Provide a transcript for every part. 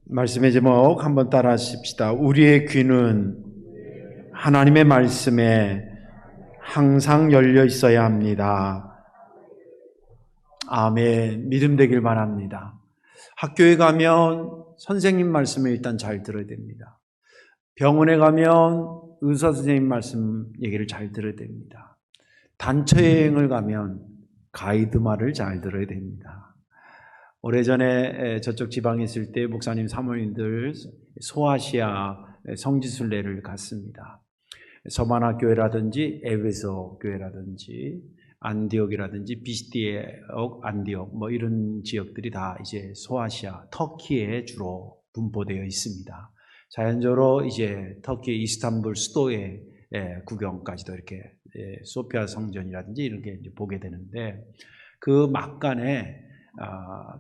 말씀의 제목 한번 따라 하십시다. 우리의 귀는 하나님의 말씀에 항상 열려 있어야 합니다. 아멘. 믿음 되길 바랍니다. 학교에 가면 선생님 말씀을 일단 잘 들어야 됩니다. 병원에 가면 의사 선생님 말씀 얘기를 잘 들어야 됩니다. 단체 여행을 가면 가이드 말을 잘 들어야 됩니다. 오래전에 저쪽 지방에 있을 때 목사님 사모님들 소아시아 성지순례를 갔습니다. 서바나 교회라든지 에베소 교회라든지 안디옥이라든지 비스디에옥, 안디옥 뭐 이런 지역들이 다 이제 소아시아 터키에 주로 분포되어 있습니다. 자연적으로 이제 터키 이스탄불 수도의 구경까지도 이렇게 소피아 성전이라든지 이런 게 이제 보게 되는데 그 막간에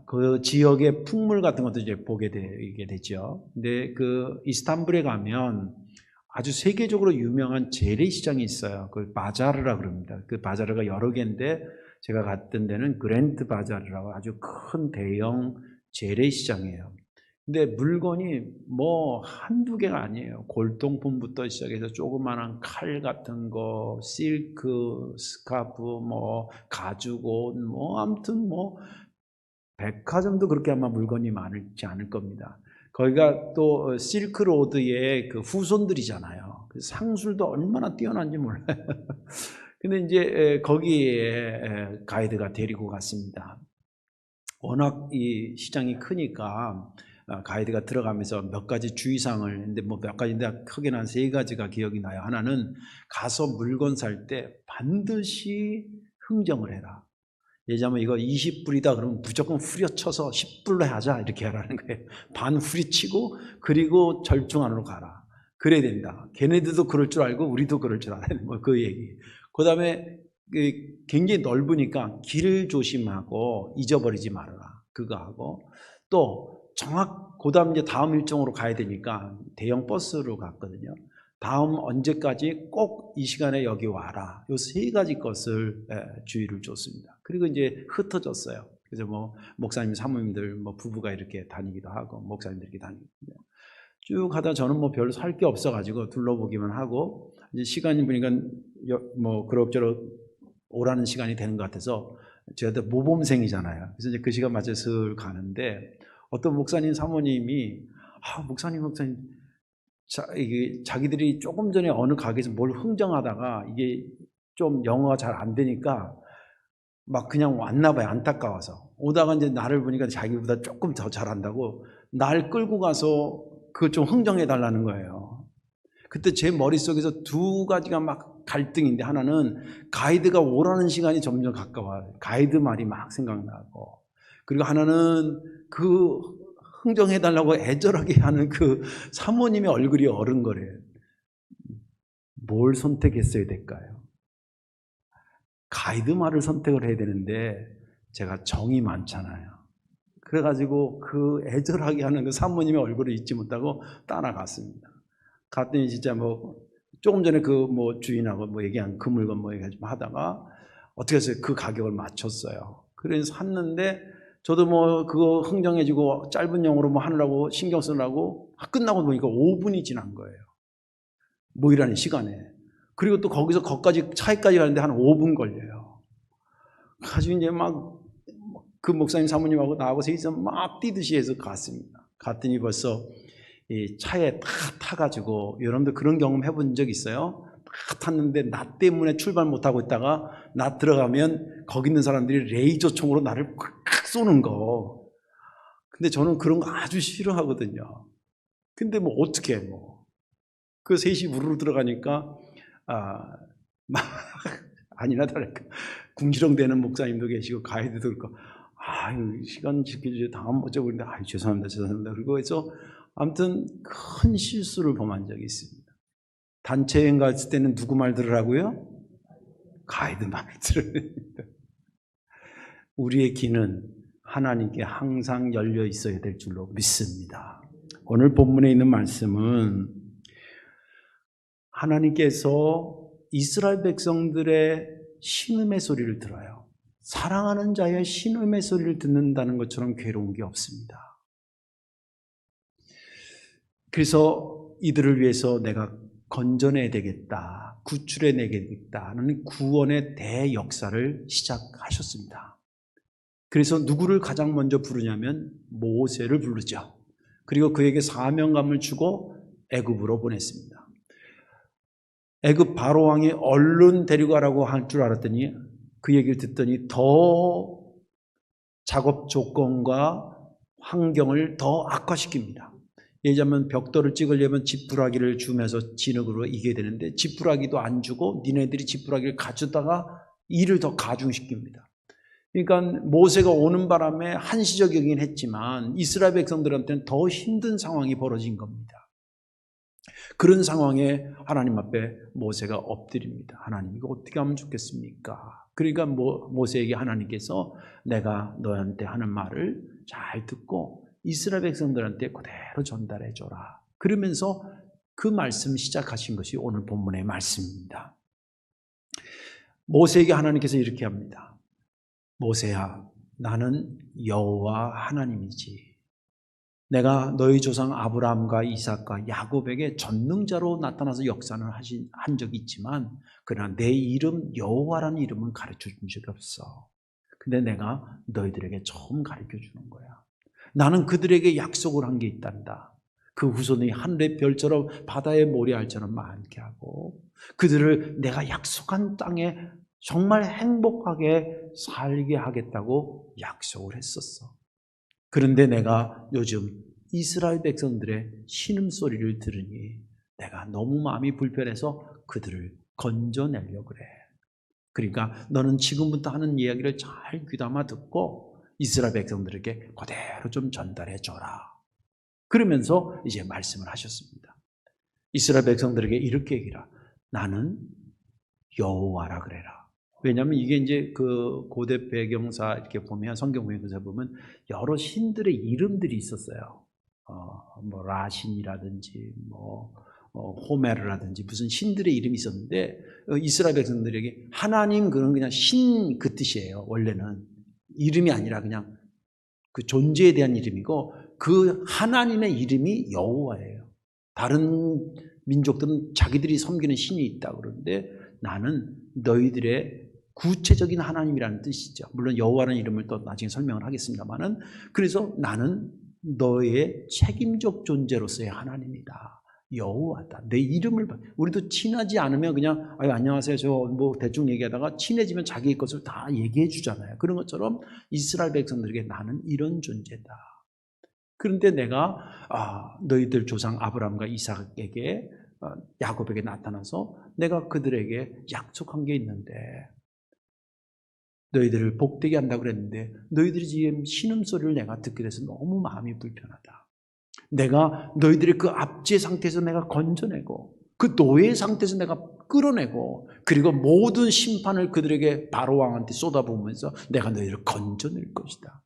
그 지역의 풍물 같은 것도 이제 보게 되게 되죠. 근데 그 이스탄불에 가면 아주 세계적으로 유명한 재래시장이 있어요. 그걸 바자르라 그럽니다. 그 바자르가 여러 개인데 제가 갔던 데는 그랜드 바자르라고 아주 큰 대형 재래시장이에요. 근데 물건이 뭐 한두 개가 아니에요. 골동품부터 시작해서 조그마한 칼 같은 거, 실크, 스카프, 뭐 가죽옷, 뭐 아무튼 뭐 백화점도 그렇게 아마 물건이 많지 않을 겁니다. 거기가 또 실크로드의 그 후손들이잖아요. 그 상술도 얼마나 뛰어난지 몰라요. 근데 이제 거기에 가이드가 데리고 갔습니다. 워낙 이 시장이 크니까 가이드가 들어가면서 몇 가지 주의사항을 했는데 뭐 몇 가지인데 크게는 한 3가지가 기억이 나요. 하나는 가서 물건 살 때 반드시 흥정을 해라. 예전에 이거 20불이다 그러면 무조건 후려쳐서 10불로 하자 이렇게 하라는 거예요. 반 후리치고 그리고 절충 안으로 가라. 그래야 됩니다. 걔네들도 그럴 줄 알고 우리도 그럴 줄 알아야 뭐 그 얘기. 그 다음에 굉장히 넓으니까 길 조심하고 잊어버리지 말아라. 그거 하고 또 그 다음 이제 다음 일정으로 가야 되니까 대형 버스로 갔거든요. 다음 언제까지 꼭 이 시간에 여기 와라. 요 3가지 것을 주의를 줬습니다. 그리고 이제 흩어졌어요. 그래서 뭐 목사님, 사모님들 뭐 부부가 이렇게 다니기도 하고 목사님들 이렇게 다니고 쭉 하다 저는 뭐 별로 살 게 없어가지고 둘러보기만 하고 이제 시간이 보니까 뭐 그럭저럭 오라는 시간이 되는 것 같아서 제가 모범생이잖아요. 그래서 이제 그 시간 맞춰 슬 가는데 어떤 목사님, 사모님이 목사님 이게 자기들이 조금 전에 어느 가게에서 뭘 흥정하다가 이게 좀 영어가 잘 안 되니까 막 그냥 왔나 봐요. 안타까워서. 오다가 이제 나를 보니까 자기보다 조금 더 잘한다고 날 끌고 가서 그거 좀 흥정해 달라는 거예요. 그때 제 머릿속에서 2가지가 막 갈등인데 하나는 가이드가 오라는 시간이 점점 가까워요. 가이드 말이 막 생각나고 그리고 하나는 그 흥정해달라고 애절하게 하는 그 사모님의 얼굴이 어른거려요. 뭘 선택했어야 될까요? 가이드 말을 선택을 해야 되는데 제가 정이 많잖아요. 그래가지고 그 애절하게 하는 그 사모님의 얼굴을 잊지 못하고 따라갔습니다. 갔더니 진짜 뭐 조금 전에 그 뭐 주인하고 뭐 얘기한 그 물건 뭐 얘기 좀 하다가 어떻게 해서 그 가격을 맞췄어요. 그래서 샀는데 저도 뭐 그거 흥정해주고 짧은 영어로 뭐 하느라고 신경 쓰느라고 끝나고 보니까 5분이 지난 거예요. 모이라는 시간에. 그리고 또 거기까지 차이까지 가는데 한 5분 걸려요. 가지고 이제 막 그 목사님 사모님하고 나하고 셋이서 막 뛰듯이 해서 갔습니다. 갔더니 벌써 이 차에 다 타가지고 여러분들 그런 경험 해본 적 있어요? 다 탔는데 나 때문에 출발 못하고 있다가 나 들어가면 거기 있는 사람들이 레이저 총으로 나를 콱 쏘는 거. 근데 저는 그런 거 아주 싫어하거든요. 근데 뭐 어떻게 뭐. 그 셋이 우르르 들어가니까 아니나 다를까 궁시렁대는 목사님도 계시고 가이드도 그렇고 시간 지켜주세요. 다음 못 잡으는데 죄송합니다. 그리고 해서 아무튼 큰 실수를 범한 적이 있습니다. 단체 여행 갔을 때는 누구 말 들으라고요? 가이드 말 들으랍니다. 우리의 귀는 하나님께 항상 열려 있어야 될 줄로 믿습니다. 오늘 본문에 있는 말씀은 하나님께서 이스라엘 백성들의 신음의 소리를 들어요. 사랑하는 자의 신음의 소리를 듣는다는 것처럼 괴로운 게 없습니다. 그래서 이들을 위해서 내가 건져내야 되겠다, 구출해내야 되겠다는 구원의 대역사를 시작하셨습니다. 그래서 누구를 가장 먼저 부르냐면 모세를 부르죠. 그리고 그에게 사명감을 주고 애굽으로 보냈습니다. 애굽 바로 왕이 얼른 데려가라고 할 줄 알았더니 그 얘기를 듣더니 더 작업 조건과 환경을 더 악화시킵니다. 예전에 벽돌을 찍으려면 지푸라기를 주면서 진흙으로 이겨야 되는데 지푸라기도 안 주고 니네들이 지푸라기를 가져다가 일을 더 가중시킵니다. 그러니까 모세가 오는 바람에 한시적이긴 했지만 이스라엘 백성들한테는 더 힘든 상황이 벌어진 겁니다. 그런 상황에 하나님 앞에 모세가 엎드립니다. 하나님, 이거 어떻게 하면 좋겠습니까? 그러니까 모세에게 하나님께서 내가 너한테 하는 말을 잘 듣고 이스라엘 백성들한테 그대로 전달해 줘라. 그러면서 그 말씀 시작하신 것이 오늘 본문의 말씀입니다. 모세에게 하나님께서 이렇게 합니다. 모세야, 나는 여호와 하나님이지. 내가 너희 조상 아브라함과 이삭과 야곱에게 전능자로 나타나서 역사는 한 적이 있지만 그러나 내 이름 여호와라는 이름은 가르쳐 준 적이 없어. 근데 내가 너희들에게 처음 가르쳐 주는 거야. 나는 그들에게 약속을 한 게 있단다. 그 후손이 하늘의 별처럼 바다의 모래알처럼 많게 하고 그들을 내가 약속한 땅에 정말 행복하게 살게 하겠다고 약속을 했었어. 그런데 내가 요즘 이스라엘 백성들의 신음소리를 들으니 내가 너무 마음이 불편해서 그들을 건져내려고 그래. 그러니까 너는 지금부터 하는 이야기를 잘 귀담아 듣고 이스라엘 백성들에게 그대로 좀 전달해 줘라. 그러면서 이제 말씀을 하셨습니다. 이스라엘 백성들에게 이렇게 얘기라. 나는 여호와라 그래라. 왜냐하면 이게 이제 그 고대 배경사 이렇게 보면 성경 배경사 보면 여러 신들의 이름들이 있었어요. 뭐 라신이라든지 호메르라든지 무슨 신들의 이름이 있었는데 이스라엘 백성들에게 하나님 그건 그냥 신 그 뜻이에요. 원래는 이름이 아니라 그냥 그 존재에 대한 이름이고 그 하나님의 이름이 여호와예요. 다른 민족들은 자기들이 섬기는 신이 있다 그러는데 나는 너희들의 구체적인 하나님이라는 뜻이죠. 물론 여호와라는 이름을 또 나중에 설명을 하겠습니다만은 그래서 나는 너의 책임적 존재로서의 하나님이다. 여호와다. 내 이름을 우리도 친하지 않으면 그냥 안녕하세요. 저 뭐 대충 얘기하다가 친해지면 자기의 것을 다 얘기해 주잖아요. 그런 것처럼 이스라엘 백성들에게 나는 이런 존재다. 그런데 내가 너희들 조상 아브라함과 이삭에게 야곱에게 나타나서 내가 그들에게 약속한 게 있는데 너희들을 복되게 한다고 그랬는데 너희들이 지금 신음소리를 내가 듣게 돼서 너무 마음이 불편하다. 내가 너희들의 그 압제 상태에서 내가 건져내고 그 노예 상태에서 내가 끌어내고 그리고 모든 심판을 그들에게 바로 왕한테 쏟아부으면서 내가 너희들을 건져낼 것이다.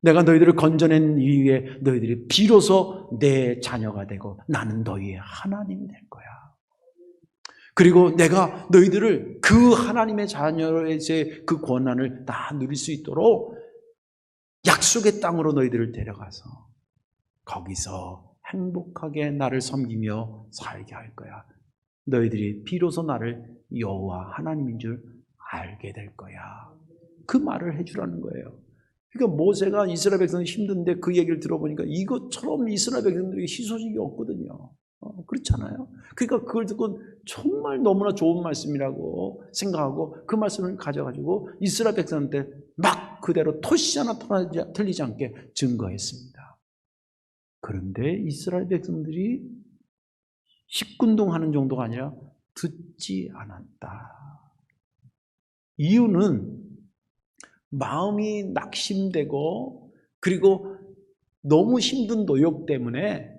내가 너희들을 건져낸 이후에 너희들이 비로소 내 자녀가 되고 나는 너희의 하나님이 될 거야. 그리고 내가 너희들을 그 하나님의 자녀의 그 권한을 다 누릴 수 있도록 약속의 땅으로 너희들을 데려가서 거기서 행복하게 나를 섬기며 살게 할 거야. 너희들이 비로소 나를 여호와 하나님인 줄 알게 될 거야. 그 말을 해주라는 거예요. 그러니까 모세가 이스라엘 백성이 힘든데 그 얘기를 들어보니까 이것처럼 이스라엘 백성들에게 희소식이 없거든요. 그렇잖아요. 그러니까 그걸 듣고 정말 너무나 좋은 말씀이라고 생각하고 그 말씀을 가져가지고 이스라엘 백성한테 막 그대로 토시 하나 틀리지 않게 증거했습니다. 그런데 이스라엘 백성들이 십군동하는 정도가 아니라 듣지 않았다. 이유는 마음이 낙심되고 그리고 너무 힘든 노역 때문에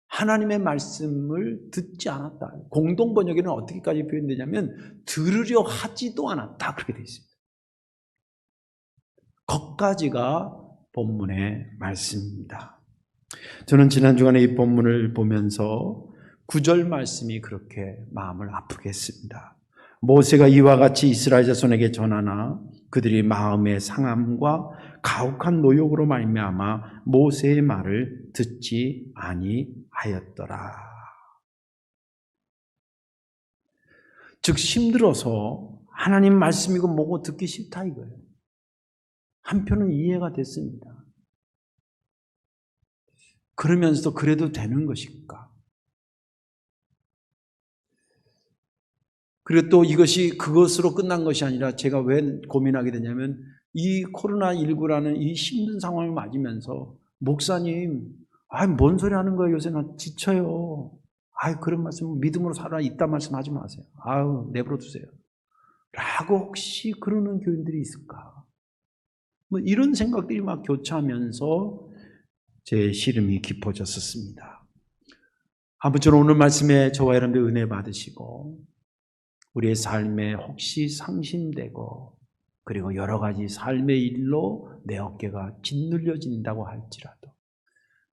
하나님의 말씀을 듣지 않았다. 공동 번역에는 어떻게까지 표현되냐면 들으려 하지도 않았다 그렇게 되어 있습니다. 거기까지가 본문의 말씀입니다. 저는 지난 주간에 이 본문을 보면서 9절 말씀이 그렇게 마음을 아프게 했습니다. 모세가 이와 같이 이스라엘 자손에게 전하나 그들이 마음의 상함과 가혹한 노역으로 말미암아 모세의 말을 듣지 아니하였더라. 즉 힘들어서 하나님 말씀이고 뭐고 듣기 싫다 이거예요. 한편은 이해가 됐습니다. 그러면서도 그래도 되는 것일까? 그리고 또 이것이 그것으로 끝난 것이 아니라 제가 왜 고민하게 되냐면 이 코로나19라는 이 힘든 상황을 맞으면서 목사님, 뭔 소리 하는 거예요? 요새 나 지쳐요. 그런 말씀 믿음으로 살아 있다 말씀하지 마세요. 내버려 두세요. 라고 혹시 그러는 교인들이 있을까? 뭐 이런 생각들이 막 교차하면서 제 시름이 깊어졌었습니다. 아무쪼록 오늘 말씀에 저와 여러분들 은혜 받으시고 우리의 삶에 혹시 상심되고 그리고 여러 가지 삶의 일로 내 어깨가 짓눌려진다고 할지라도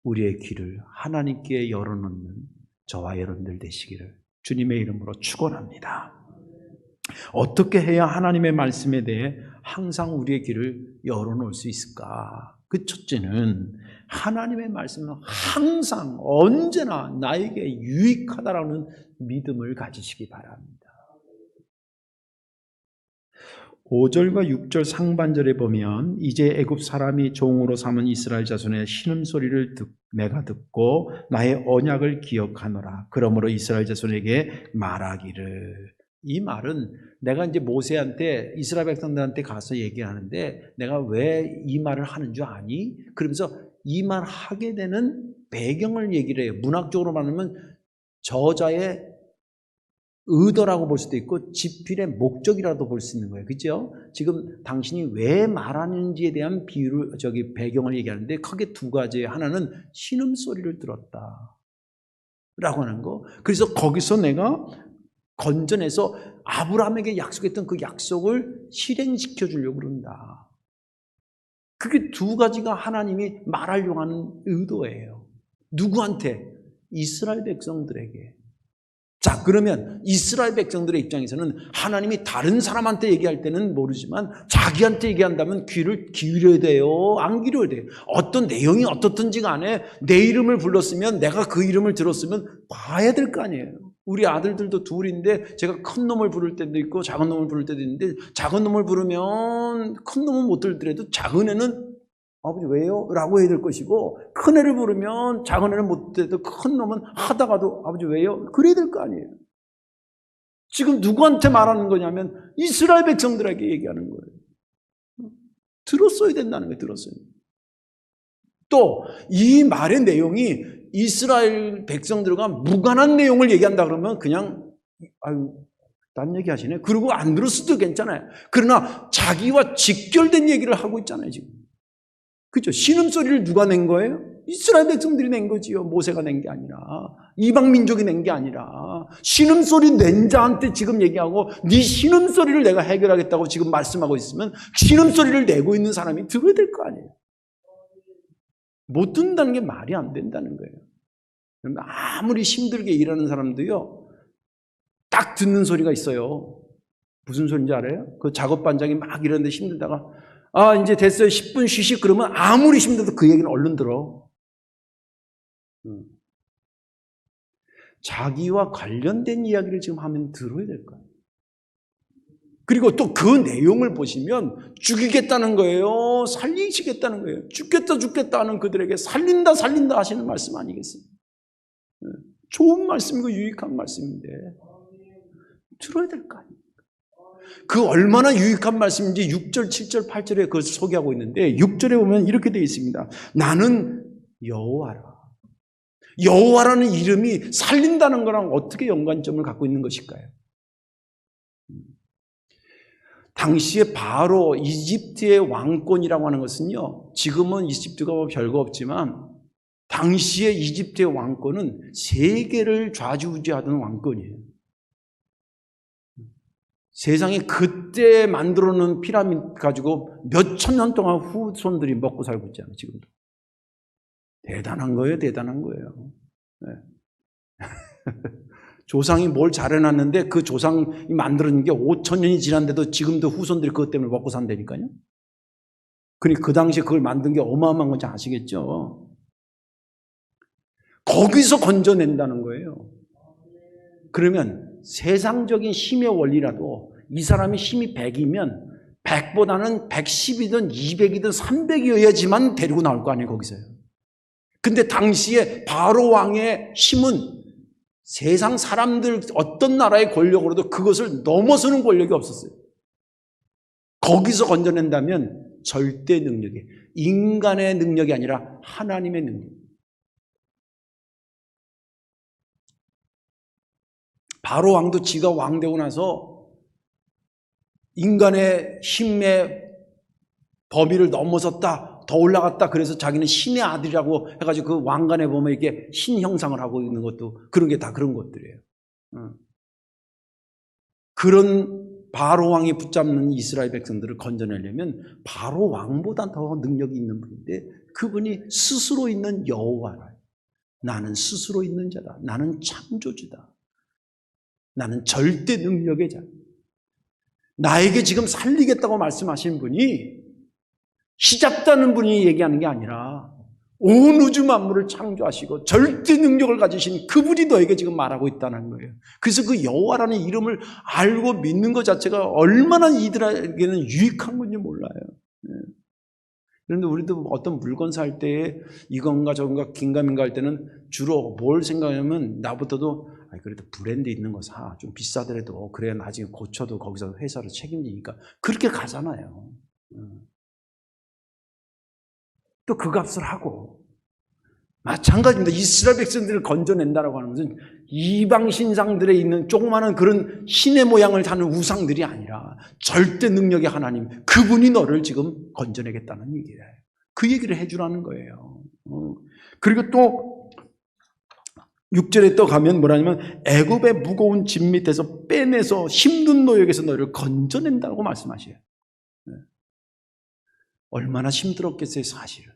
우리의 귀를 하나님께 열어놓는 저와 여러분들 되시기를 주님의 이름으로 축원합니다. 어떻게 해야 하나님의 말씀에 대해 항상 우리의 귀를 열어놓을 수 있을까? 그 첫째는 하나님의 말씀은 항상 언제나 나에게 유익하다라는 믿음을 가지시기 바랍니다. 5절과 6절 상반절에 보면 이제 애굽 사람이 종으로 삼은 이스라엘 자손의 신음소리를 내가 듣고 나의 언약을 기억하노라. 그러므로 이스라엘 자손에게 말하기를. 이 말은 내가 이제 모세한테 이스라엘 백성들한테 가서 얘기하는데 내가 왜 이 말을 하는 줄 아니? 그러면서 이 말 하게 되는 배경을 얘기를 해요. 문학적으로 말하면 저자의 의도라고 볼 수도 있고 지필의 목적이라도 볼 수 있는 거예요. 그렇죠? 지금 당신이 왜 말하는지에 대한 비유를 배경을 얘기하는데 크게 두 가지예요. 하나는 신음소리를 들었다 라고 하는 거. 그래서 거기서 내가 건져내서 아브라함에게 약속했던 그 약속을 실행시켜 주려고 그런다. 그게 두 가지가 하나님이 말하려고 하는 의도예요. 누구한테? 이스라엘 백성들에게. 자, 그러면 이스라엘 백성들의 입장에서는 하나님이 다른 사람한테 얘기할 때는 모르지만 자기한테 얘기한다면 귀를 기울여야 돼요? 안 기울여야 돼요? 어떤 내용이 어떻든지 간에 내 이름을 불렀으면 내가 그 이름을 들었으면 봐야 될 거 아니에요. 우리 아들들도 둘인데 제가 큰 놈을 부를 때도 있고 작은 놈을 부를 때도 있는데 작은 놈을 부르면 큰 놈은 못 들더라도 작은 애는 아버지 왜요? 라고 해야 될 것이고 큰 애를 부르면 작은 애는 못 돼도 큰 놈은 하다가도 아버지 왜요? 그래야 될 거 아니에요. 지금 누구한테 말하는 거냐면 이스라엘 백성들에게 얘기하는 거예요. 들었어야 된다는 거예요. 들었어요. 또 이 말의 내용이 이스라엘 백성들과 무관한 내용을 얘기한다 그러면 그냥 딴 얘기 하시네. 그리고 안 들었어도 괜찮아요. 그러나 자기와 직결된 얘기를 하고 있잖아요. 지금. 그렇죠? 신음소리를 누가 낸 거예요? 이스라엘 백성들이 낸 거지요. 모세가 낸 게 아니라 이방 민족이 낸 게 아니라 신음소리 낸 자한테 지금 얘기하고 네 신음소리를 내가 해결하겠다고 지금 말씀하고 있으면 신음소리를 내고 있는 사람이 들어야 될 거 아니에요. 못 듣는다는 게 말이 안 된다는 거예요. 아무리 힘들게 일하는 사람도요 딱 듣는 소리가 있어요. 무슨 소리인지 알아요? 그 작업 반장이 막 일하는데 힘들다가 이제 됐어요. 10분 쉬시. 그러면 아무리 힘들어도 그 얘기는 얼른 들어. 자기와 관련된 이야기를 지금 하면 들어야 될 거예요. 그리고 또 그 내용을 보시면 죽이겠다는 거예요? 살리시겠다는 거예요? 죽겠다 하는 그들에게 살린다 하시는 말씀 아니겠어요? 좋은 말씀이고 유익한 말씀인데 들어야 될 거 아니에요. 그 얼마나 유익한 말씀인지 6절, 7절, 8절에 그걸 소개하고 있는데 6절에 보면 이렇게 되어 있습니다. 나는 여호와라. 여호와라는 이름이 살린다는 거랑 어떻게 연관점을 갖고 있는 것일까요? 당시에 바로 이집트의 왕권이라고 하는 것은요, 지금은 이집트가 별거 없지만 당시에 이집트의 왕권은 세계를 좌지우지하던 왕권이에요. 세상에 그때 만들어 놓은 피라미드 가지고 몇천 년 동안 후손들이 먹고 살고 있잖아요, 지금도. 대단한 거예요, 대단한 거예요. 네. 조상이 뭘 잘해놨는데 그 조상이 만들어낸 게 5천 년이 지났는데도 지금도 후손들이 그것 때문에 먹고 산다니까요. 그러니까 그 당시에 그걸 만든 게 어마어마한 건지 아시겠죠? 거기서 건져낸다는 거예요. 그러면 세상적인 힘의 원리라도 이 사람이 힘이 100이면 100보다는 110이든 200이든 300이어야지만 데리고 나올 거 아니에요, 거기서요. 근데 당시에 바로 왕의 힘은 세상 사람들 어떤 나라의 권력으로도 그것을 넘어서는 권력이 없었어요. 거기서 건져낸다면 절대 능력이, 인간의 능력이 아니라 하나님의 능력. 바로 왕도 지가 왕 되고 나서 인간의 힘의 범위를 넘어섰다, 더 올라갔다, 그래서 자기는 신의 아들이라고 해가지고 그 왕관에 보면 이게 신 형상을 하고 있는 것도 그런 게 다 그런 것들이에요. 그런 바로 왕이 붙잡는 이스라엘 백성들을 건져내려면 바로 왕보다 더 능력이 있는 분인데 그분이 스스로 있는 여호와라. 나는 스스로 있는 자다. 나는 창조주다. 나는 절대 능력의 자. 나에게 지금 살리겠다고 말씀하신 분이 시잡다는 분이 얘기하는 게 아니라 온 우주 만물을 창조하시고 절대 능력을 가지신 그분이 너에게 지금 말하고 있다는 거예요. 그래서 그 여호와라는 이름을 알고 믿는 것 자체가 얼마나 이들에게는 유익한 건지 몰라요. 그런데 우리도 어떤 물건 살 때에 이건가 저건가 긴가민가 할 때는 주로 뭘 생각하냐면 나부터도 그래도 브랜드 있는 거 사. 좀 비싸더라도 그래야 나중에 고쳐도 거기서 회사를 책임지니까 그렇게 가잖아요. 또 그 값을 하고. 마찬가지입니다. 이스라엘 백성들을 건져낸다라고 하는 것은 이방 신상들에 있는 조그마한 그런 신의 모양을 하는 우상들이 아니라 절대 능력의 하나님, 그분이 너를 지금 건져내겠다는 얘기예요. 그 얘기를 해주라는 거예요. 그리고 또 6절에 또 가면 뭐라냐면 애굽의 무거운 짐 밑에서 빼내서 힘든 노역에서 너를 건져낸다고 말씀하셔요. 얼마나 힘들었겠어요, 사실은.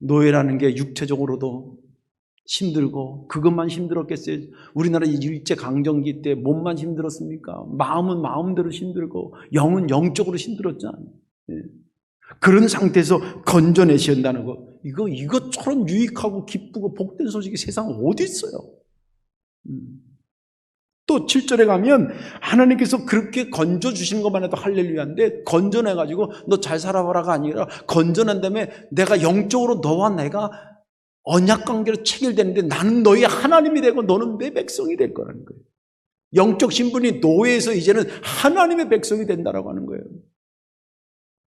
노예라는 게 육체적으로도 힘들고 그것만 힘들었겠어요. 우리나라 일제강점기 때 몸만 힘들었습니까? 마음은 마음대로 힘들고 영은 영적으로 힘들었잖아요. 그런 상태에서 건져내셔야 한다는 거. 이것처럼 유익하고 기쁘고 복된 소식이 세상에 어디 있어요? 또 7절에 가면 하나님께서 그렇게 건져주시는 것만 해도 할렐루야인데 건져내가지고 너 잘 살아봐라가 아니라 건져낸 다음에 내가 영적으로 너와 내가 언약관계로 체결되는데 나는 너희 하나님이 되고 너는 내 백성이 될 거라는 거예요. 영적 신분이 노예에서 이제는 하나님의 백성이 된다라고 하는 거예요.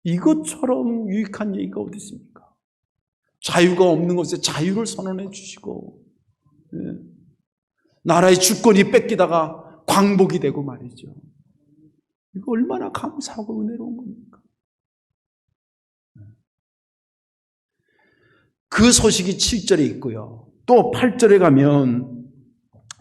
이것처럼 유익한 얘기가 어디 있습니까? 자유가 없는 곳에 자유를 선언해 주시고 나라의 주권이 뺏기다가 광복이 되고 말이죠. 이거 얼마나 감사하고 은혜로운 겁니까? 그 소식이 7절에 있고요. 또 8절에 가면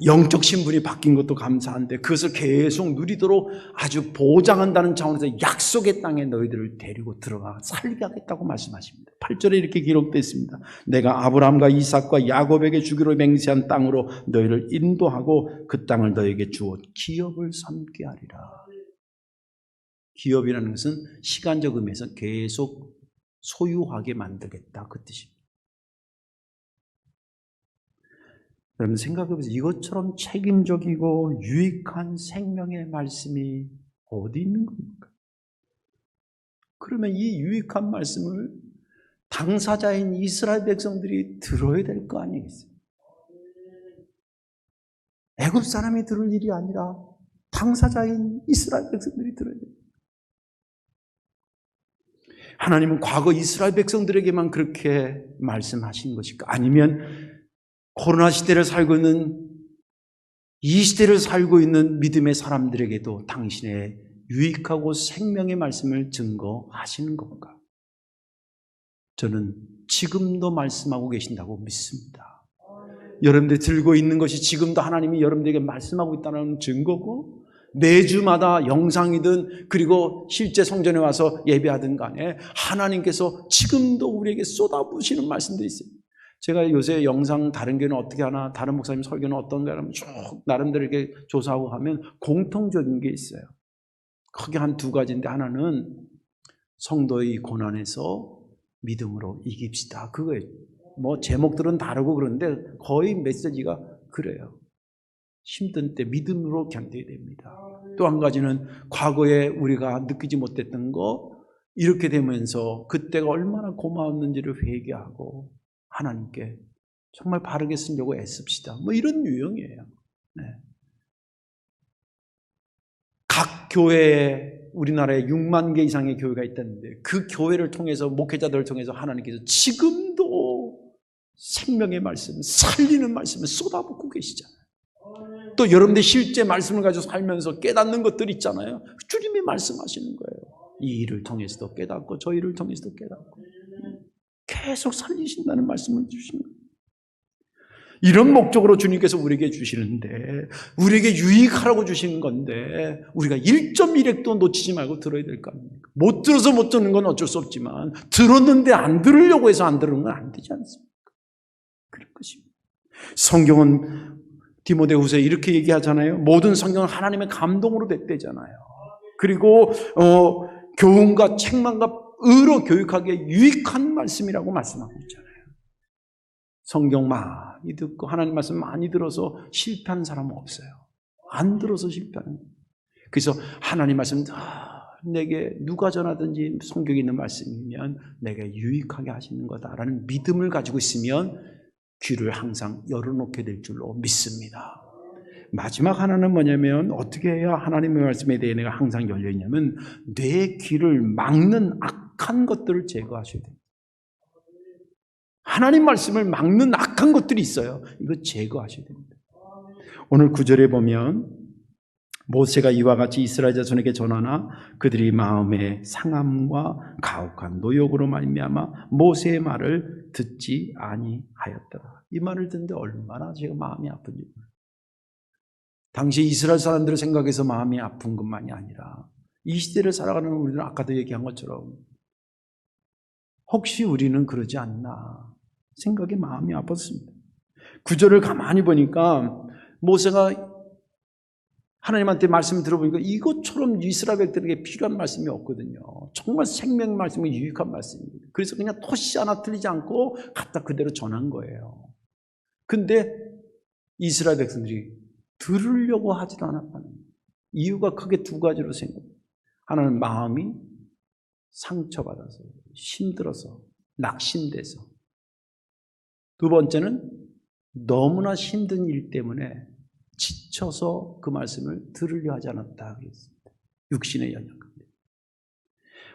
영적 신분이 바뀐 것도 감사한데 그것을 계속 누리도록 아주 보장한다는 차원에서 약속의 땅에 너희들을 데리고 들어가 살게 하겠다고 말씀하십니다. 8절에 이렇게 기록되어 있습니다. 내가 아브라함과 이삭과 야곱에게 주기로 맹세한 땅으로 너희를 인도하고 그 땅을 너희에게 주어 기업을 삼게 하리라. 기업이라는 것은 시간적 의미에서 계속 소유하게 만들겠다, 그 뜻입니다. 여러분 생각해보세요. 이것처럼 책임적이고 유익한 생명의 말씀이 어디 있는 겁니까? 그러면 이 유익한 말씀을 당사자인 이스라엘 백성들이 들어야 될 거 아니겠어요? 애굽 사람이 들을 일이 아니라 당사자인 이스라엘 백성들이 들어야 돼요. 하나님은 과거 이스라엘 백성들에게만 그렇게 말씀하신 것일까? 아니면 코로나 시대를 살고 있는 이 시대를 살고 있는 믿음의 사람들에게도 당신의 유익하고 생명의 말씀을 증거하시는 건가? 저는 지금도 말씀하고 계신다고 믿습니다. 여러분들이 들고 있는 것이 지금도 하나님이 여러분들에게 말씀하고 있다는 증거고 매주마다 영상이든 그리고 실제 성전에 와서 예배하든 간에 하나님께서 지금도 우리에게 쏟아부으시는 말씀들이 있어요. 제가 요새 영상 다른 교회는 어떻게 하나, 다른 목사님 설교는 어떤가 하면 쭉 나름대로 이렇게 조사하고 하면 공통적인 게 있어요. 크게 한 두 가지인데 하나는 성도의 고난에서 믿음으로 이깁시다. 그거예요. 뭐 제목들은 다르고 그런데 거의 메시지가 그래요. 힘든 때 믿음으로 견뎌야 됩니다. 또 한 가지는 과거에 우리가 느끼지 못했던 거 이렇게 되면서 그때가 얼마나 고마웠는지를 회개하고 하나님께 정말 바르게 쓰려고 애씁시다. 뭐 이런 유형이에요. 네. 각 교회에 우리나라에 6만 개 이상의 교회가 있다는데 그 교회를 통해서 목회자들을 통해서 하나님께서 지금도 생명의 말씀, 살리는 말씀을 쏟아붓고 계시잖아요. 또 여러분들 실제 말씀을 가지고 살면서 깨닫는 것들 있잖아요. 주님이 말씀하시는 거예요. 이 일을 통해서도 깨닫고 저 일을 통해서도 깨닫고 계속 살리신다는 말씀을 주시는 거예요. 이런 목적으로 주님께서 우리에게 주시는데 우리에게 유익하라고 주시는 건데 우리가 1.1핵도 놓치지 말고 들어야 될 거 아닙니까? 못 들어서 못 듣는 건 어쩔 수 없지만 들었는데 안 들으려고 해서 안 들은 건 안 되지 않습니까? 그런 것입니다. 성경은 디모데후서에 이렇게 얘기하잖아요. 모든 성경은 하나님의 감동으로 됐대잖아요. 그리고 교훈과 책망과 의로 교육하기에 유익한 말씀이라고 말씀하고 있잖아요. 성경 많이 듣고 하나님 말씀 많이 들어서 실패한 사람은 없어요. 안 들어서 실패하는 거예요. 그래서 하나님 말씀 내게 누가 전하든지 성경에 있는 말씀이면 내게 유익하게 하시는 거다라는 믿음을 가지고 있으면 귀를 항상 열어놓게 될 줄로 믿습니다. 마지막 하나는 뭐냐면 어떻게 해야 하나님의 말씀에 대해 내가 항상 열려있냐면 내 귀를 막는 악한 것들을 제거하셔야 됩니다. 하나님 말씀을 막는 악한 것들이 있어요. 이거 제거하셔야 됩니다. 오늘 9절에 보면 모세가 이와 같이 이스라엘 자손에게 전하나 그들이 마음의 상함과 가혹한 노역으로 말미암아 모세의 말을 듣지 아니하였더라. 이 말을 듣는데 얼마나 제가 마음이 아픈지. 당시 이스라엘 사람들을 생각해서 마음이 아픈 것만이 아니라 이 시대를 살아가는 우리는 아까도 얘기한 것처럼 혹시 우리는 그러지 않나 생각에 마음이 아팠습니다. 9절을 가만히 보니까 모세가 하나님한테 말씀을 들어보니까 이것처럼 이스라엘 백들에게 필요한 말씀이 없거든요. 정말 생명 말씀이 유익한 말씀입니다. 그래서 그냥 토시 하나 틀리지 않고 갖다 그대로 전한 거예요. 근데 이스라엘 백성들이 들으려고 하지도 않았다는 이유가 크게 두 가지로 생각해요. 하나는 마음이 상처받아서 힘들어서 낙심돼서, 두 번째는 너무나 힘든 일 때문에 지쳐서 그 말씀을 들으려 하지 않았다 하겠습니다. 육신의 영역.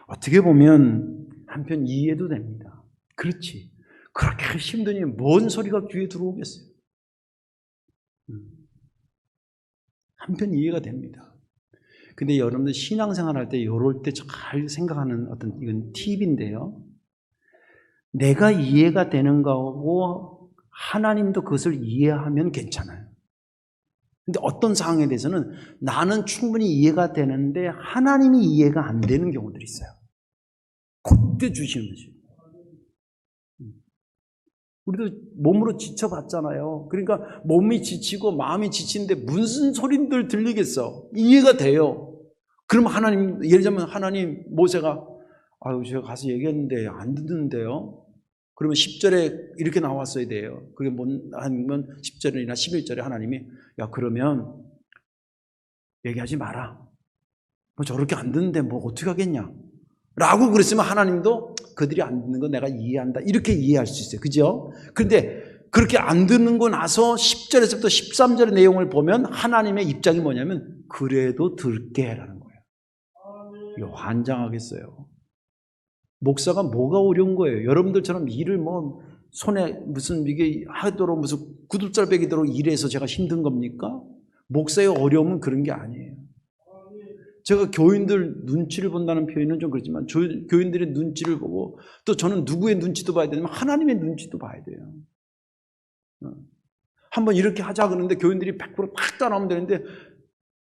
어떻게 보면 한편 이해도 됩니다. 그렇지. 그렇게 힘드니 뭔 소리가 귀에 들어오겠어요. 한편 이해가 됩니다. 근데 여러분들 신앙생활 할 때 이럴 때 잘 생각하는 어떤 이건 팁인데요. 내가 이해가 되는 거고 하나님도 그것을 이해하면 괜찮아요. 근데 어떤 상황에 대해서는 나는 충분히 이해가 되는데 하나님이 이해가 안 되는 경우들이 있어요. 그때 주시는 거죠. 우리도 몸으로 지쳐봤잖아요. 그러니까 몸이 지치고 마음이 지치는데 무슨 소린들 들리겠어? 이해가 돼요. 그럼 하나님, 예를 들자면 하나님, 모세가 아유 제가 가서 얘기했는데 안 듣는데요. 그러면 10절에 이렇게 나왔어야 돼요. 그게 아니면 10절이나 11절에 하나님이 야 그러면 얘기하지 마라. 뭐 저렇게 안 듣는데 뭐 어떻게 하겠냐. 라고 그랬으면 하나님도 그들이 안 듣는 거 내가 이해한다. 이렇게 이해할 수 있어요. 그죠? 그런데 그렇게 안 듣는 거 나서 10절에서부터 13절의 내용을 보면 하나님의 입장이 뭐냐면 그래도 들게 라는 거예요. 이거 환장하겠어요. 목사가 뭐가 어려운 거예요? 여러분들처럼 일을 뭐 손에 무슨 이게 하도록 무슨 구둣살배기도록 일해서 제가 힘든 겁니까? 목사의 어려움은 그런 게 아니에요. 제가 교인들 눈치를 본다는 표현은 좀 그렇지만 교인들의 눈치를 보고 또 저는 누구의 눈치도 봐야 되냐면 하나님의 눈치도 봐야 돼요. 한번 이렇게 하자 그러는데 교인들이 100% 팍 따라오면 되는데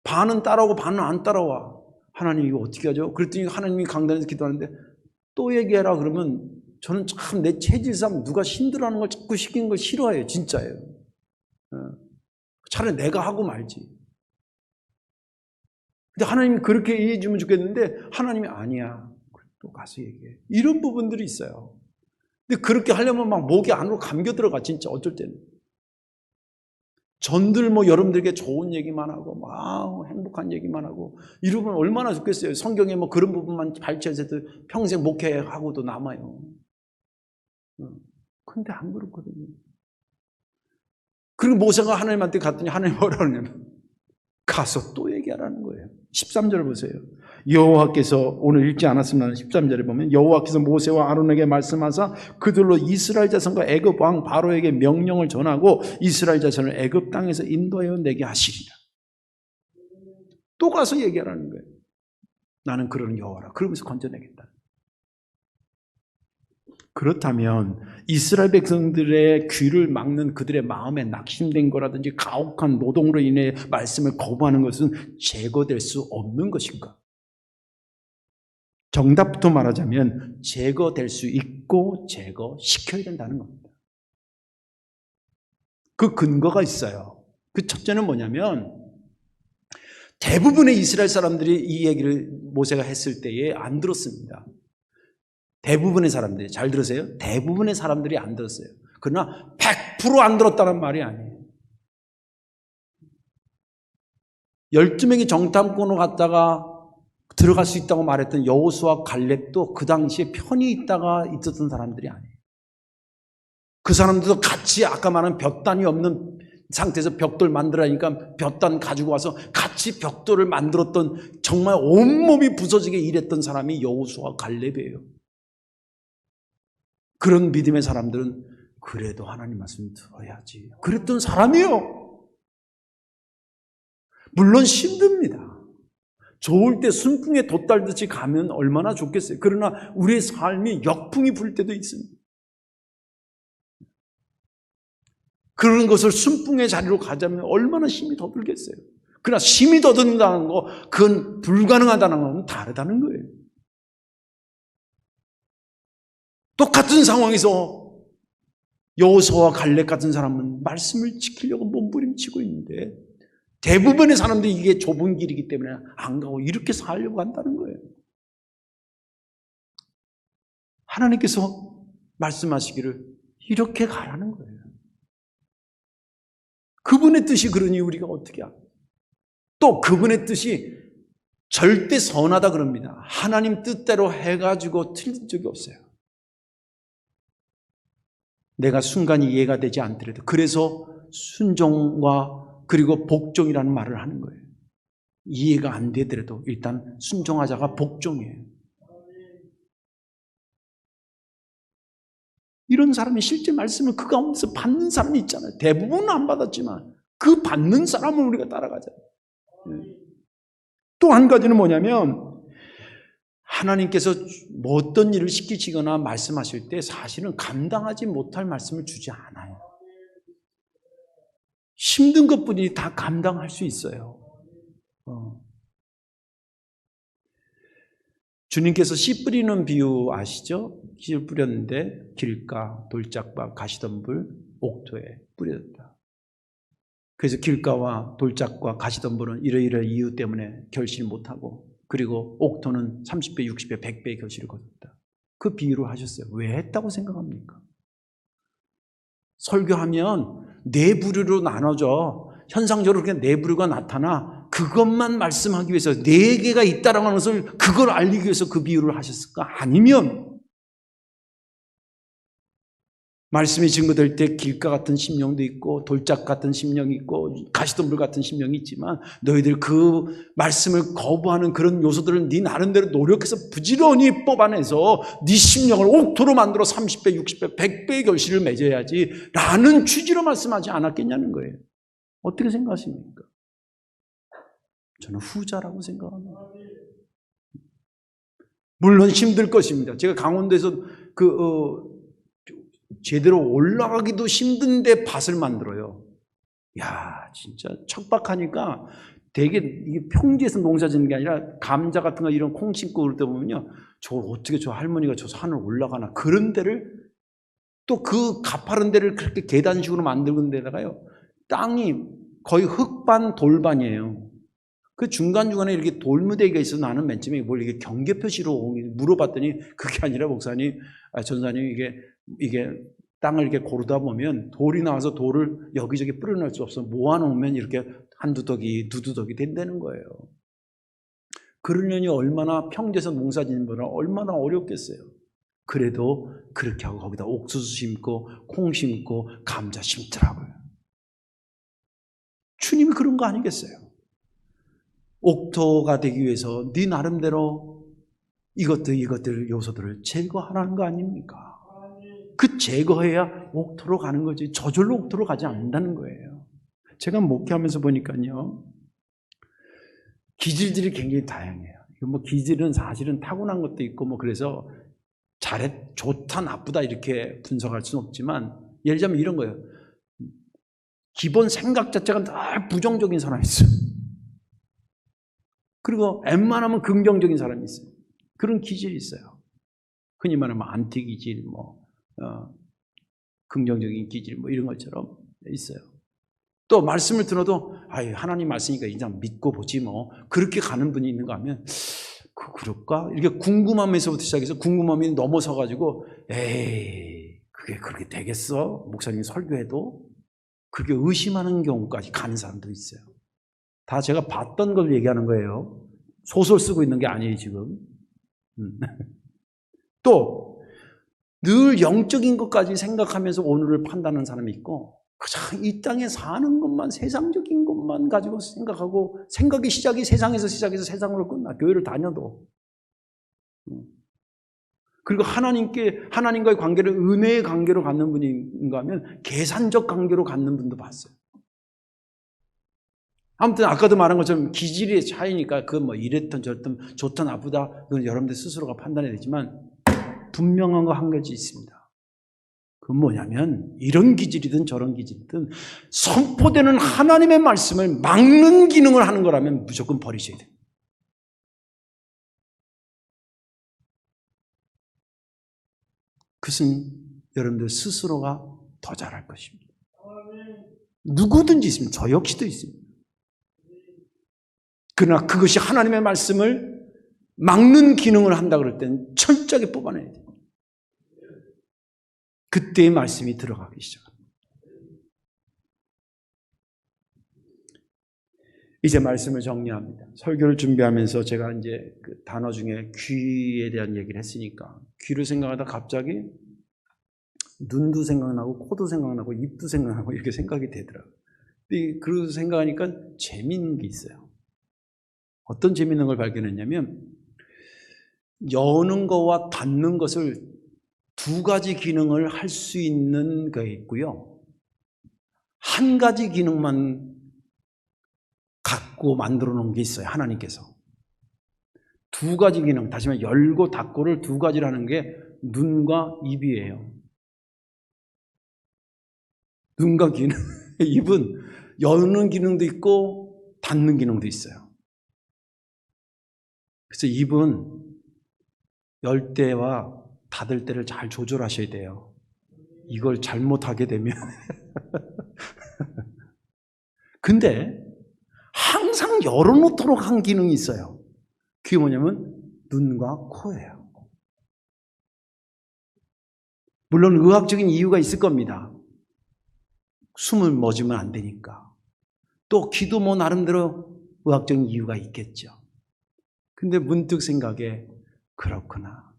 반은 따라오고 반은 안 따라와. 하나님 이거 어떻게 하죠? 그랬더니 하나님이 강단에서 기도하는데 또 얘기해라 그러면 저는 참 내 체질상 누가 힘들어하는 걸 자꾸 시키는 걸 싫어해요. 진짜예요. 차라리 내가 하고 말지. 근데 하나님이 그렇게 이해해 주면 좋겠는데 하나님이 아니야. 또 가서 얘기해. 이런 부분들이 있어요. 근데 그렇게 하려면 막 목이 안으로 감겨 들어가, 진짜 어쩔 때는. 전들 뭐 여러분들에게 좋은 얘기만 하고 막 행복한 얘기만 하고 이러면 얼마나 좋겠어요. 성경에 뭐 그런 부분만 발췌해서도 평생 목회하고도 남아요. 근데 안 그렇거든요. 그리고 모세가 하나님한테 갔더니 하나님 뭐라 그러냐면 가서 또 얘기하라는 거예요. 13절 보세요. 여호와께서 오늘 읽지 않았으면 13절에 보면 여호와께서 모세와 아론에게 말씀하사 그들로 이스라엘 자손과 애굽 왕 바로에게 명령을 전하고 이스라엘 자손을 애굽 땅에서 인도하여 내게 하시리라. 또 가서 얘기하라는 거예요. 나는 그러는 여호와라. 그러면서 건져내겠다. 그렇다면 이스라엘 백성들의 귀를 막는 그들의 마음에 낙심된 거라든지 가혹한 노동으로 인해 말씀을 거부하는 것은 제거될 수 없는 것인가? 정답부터 말하자면 제거될 수 있고 제거시켜야 된다는 겁니다. 그 근거가 있어요. 그 첫째는 뭐냐면 대부분의 이스라엘 사람들이 이 얘기를 모세가 했을 때에 안 들었습니다. 대부분의 사람들이, 잘 들으세요? 대부분의 사람들이 안 들었어요. 그러나 100% 안 들었다는 말이 아니에요. 12명이 정탐꾼으로 갔다가 들어갈 수 있다고 말했던 여호수아 갈렙도 그 당시에 편히 있다가 있었던 사람들이 아니에요. 그 사람들도 같이 아까 말한 벽단이 없는 상태에서 벽돌 만들라니까 벽단 가지고 와서 같이 벽돌을 만들었던 정말 온몸이 부서지게 일했던 사람이 여호수아 갈렙이에요. 그런 믿음의 사람들은 그래도 하나님 말씀 들어야지. 그랬던 사람이에요. 물론 힘듭니다. 좋을 때 순풍에 돛달듯이 가면 얼마나 좋겠어요. 그러나 우리의 삶이 역풍이 불 때도 있습니다. 그런 것을 순풍의 자리로 가자면 얼마나 힘이 더 들겠어요. 그러나 힘이 더 든다는 거, 그건 불가능하다는 건 다르다는 거예요. 똑같은 상황에서 여호수아와 갈렙 같은 사람은 말씀을 지키려고 몸부림치고 있는데 대부분의 사람들이 이게 좁은 길이기 때문에 안 가고 이렇게 살려고 한다는 거예요. 하나님께서 말씀하시기를 이렇게 가라는 거예요. 그분의 뜻이 그러니 우리가 어떻게 합니까? 또 그분의 뜻이 절대 선하다 그럽니다. 하나님 뜻대로 해가지고 틀린 적이 없어요. 내가 순간이 이해가 되지 않더라도 그래서 순종과 그리고 복종이라는 말을 하는 거예요. 이해가 안 되더라도 일단 순종하자가 복종이에요. 이런 사람이 실제 말씀을 그 가운데서 받는 사람이 있잖아요. 대부분은 안 받았지만 그 받는 사람을 우리가 따라가자. 또 한 가지는 뭐냐면 하나님께서 뭐 어떤 일을 시키시거나 말씀하실 때 사실은 감당하지 못할 말씀을 주지 않아요. 힘든 것뿐이 다 감당할 수 있어요. 주님께서 씨 뿌리는 비유 아시죠? 씨를 뿌렸는데 길가, 돌짝과 가시덤불, 옥토에 뿌려졌다. 그래서 길가와 돌짝과 가시덤불은 이러이러한 이유 때문에 결실 못하고 그리고 옥토는 30배, 60배, 100배의 결실을 거뒀다. 그 비유를 하셨어요. 왜 했다고 생각합니까? 설교하면 네 부류로 나눠져. 현상적으로 그냥 네 부류가 나타나 그것만 말씀하기 위해서 네 개가 있다라고 하는 것을 그걸 알리기 위해서 그 비유를 하셨을까? 아니면 말씀이 증거될 때 길가 같은 심령도 있고 돌짝 같은 심령이 있고 가시덤불 같은 심령이 있지만 너희들 그 말씀을 거부하는 그런 요소들을 네 나름대로 노력해서 부지런히 뽑아내서 네 심령을 옥토로 만들어 30배, 60배, 100배의 결실을 맺어야지 라는 취지로 말씀하지 않았겠냐는 거예요. 어떻게 생각하십니까? 저는 후자라고 생각합니다. 물론 힘들 것입니다. 제가 강원도에서 제대로 올라가기도 힘든데 밭을 만들어요. 야, 진짜 척박하니까 되게 이게 평지에서 농사 짓는 게 아니라 감자 같은 거 이런 콩 심고 그럴 때 보면요. 어떻게 저 할머니가 저 산을 올라가나. 그런 데를 또 그 가파른 데를 그렇게 계단식으로 만드는 데다가요. 땅이 거의 흙반 돌반이에요. 그 중간중간에 이렇게 돌무대기가 있어서 나는 맨 처음에 뭘 이게 경계 표시로 물어봤더니 그게 아니라 목사님, 전사님 이게 땅을 이렇게 고르다 보면 돌이 나와서 돌을 여기저기 뿌려놓을 수 없어. 모아놓으면 이렇게 한두 덕이, 두두 덕이 된다는 거예요. 그러려니 얼마나 평지에서 농사 짓는 분은 얼마나 어렵겠어요. 그래도 그렇게 하고 거기다 옥수수 심고 콩 심고 감자 심더라고요. 주님이 그런 거 아니겠어요? 옥토가 되기 위해서 네 나름대로 이것들 요소들을 제거하라는 거 아닙니까? 그 제거해야 옥토로 가는 거지 저절로 옥토로 가지 않는다는 거예요. 제가 목회하면서 보니까요, 기질들이 굉장히 다양해요. 뭐 기질은 사실은 타고난 것도 있고 뭐 그래서 좋다 나쁘다 이렇게 분석할 수는 없지만, 예를 들자면 이런 거예요. 기본 생각 자체가 다 부정적인 사람이 있어요. 그리고 웬만하면 긍정적인 사람이 있어요. 그런 기질이 있어요. 흔히 말하면 안티 기질, 긍정적인 기질 이런 것처럼 있어요. 또 말씀을 들어도 하나님 말씀이니까 그냥 믿고 보지 뭐 그렇게 가는 분이 있는가 하면 그럴까? 이렇게 궁금함에서부터 시작해서 궁금함이 넘어서가지고 에이 그게 그렇게 되겠어? 목사님이 설교해도? 그렇게 의심하는 경우까지 가는 사람도 있어요. 다 제가 봤던 걸 얘기하는 거예요. 소설 쓰고 있는 게 아니에요 지금. 또 늘 영적인 것까지 생각하면서 오늘을 판단하는 사람이 있고, 그냥 이 땅에 사는 것만, 세상적인 것만 가지고 생각하고, 생각의 시작이 세상에서 시작해서 세상으로 끝나. 교회를 다녀도. 그리고 하나님과의 관계를 은혜의 관계로 갖는 분인가 하면 계산적 관계로 갖는 분도 봤어요. 아무튼 아까도 말한 것처럼 기질의 차이니까 이랬던 저랬던 좋다 나쁘다 그건 여러분들 스스로가 판단해야 되지만, 분명한 거 한 가지 있습니다. 그건 뭐냐면 이런 기질이든 저런 기질이든 선포되는 하나님의 말씀을 막는 기능을 하는 거라면 무조건 버리셔야 돼요. 그것은 여러분들 스스로가 더 잘할 것입니다. 누구든지 있습니다. 저 역시도 있습니다. 그러나 그것이 하나님의 말씀을 막는 기능을 한다 그럴 때는 철저하게 뽑아내야 돼요. 그때의 말씀이 들어가기 시작합니다. 이제 말씀을 정리합니다. 설교를 준비하면서 제가 이제 그 단어 중에 귀에 대한 얘기를 했으니까 귀를 생각하다 갑자기 눈도 생각나고 코도 생각나고 입도 생각나고 이렇게 생각이 되더라고요. 그러고 생각하니까 재미있는 게 있어요. 어떤 재미있는 걸 발견했냐면 여는 것과 닫는 것을 두 가지 기능을 할 수 있는 게 있고요. 한 가지 기능만 갖고 만들어 놓은 게 있어요. 하나님께서. 두 가지 기능, 다시 말해 열고 닫고를 두 가지를 하는 게 눈과 입이에요. 눈과 기능, 입은 여는 기능도 있고 닫는 기능도 있어요. 그래서 입은 열 때와 닫을 때를 잘 조절하셔야 돼요. 이걸 잘못하게 되면. 근데 항상 열어놓도록 한 기능이 있어요. 그게 뭐냐면 눈과 코예요. 물론 의학적인 이유가 있을 겁니다. 숨을 멎으면 안 되니까. 또 귀도 나름대로 의학적인 이유가 있겠죠. 근데 문득 생각에 그렇구나.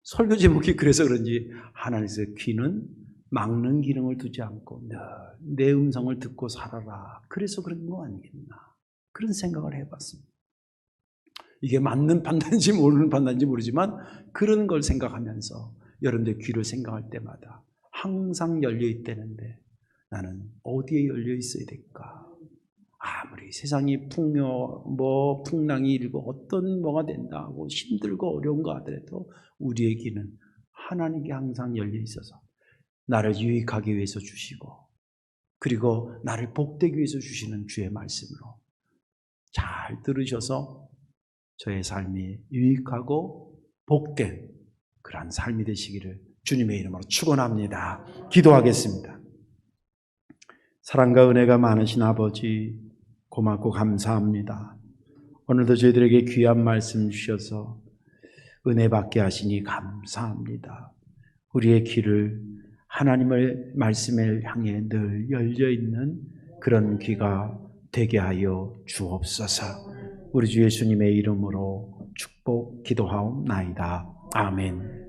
설교 제목이 그래서 그런지 하나님께서 귀는 막는 기능을 두지 않고 내 음성을 듣고 살아라. 그래서 그런 거 아니겠나. 그런 생각을 해봤습니다. 이게 맞는 판단인지 모르는 판단인지 모르지만 그런 걸 생각하면서 여러분들 귀를 생각할 때마다 항상 열려있다는데 나는 어디에 열려있어야 될까? 아무리 세상이 풍랑이 일고 어떤 뭐가 된다고 힘들고 어려운 거 하더라도 우리의 귀는 하나님께 항상 열려 있어서 나를 유익하기 위해서 주시고 그리고 나를 복되기 위해서 주시는 주의 말씀으로 잘 들으셔서 저의 삶이 유익하고 복된 그러한 삶이 되시기를 주님의 이름으로 축원합니다. 기도하겠습니다. 사랑과 은혜가 많으신 아버지 고맙고 감사합니다. 오늘도 저희들에게 귀한 말씀 주셔서 은혜 받게 하시니 감사합니다. 우리의 귀를 하나님의 말씀을 향해 늘 열려 있는 그런 귀가 되게 하여 주옵소서. 우리 주 예수님의 이름으로 축복 기도하옵나이다. 아멘.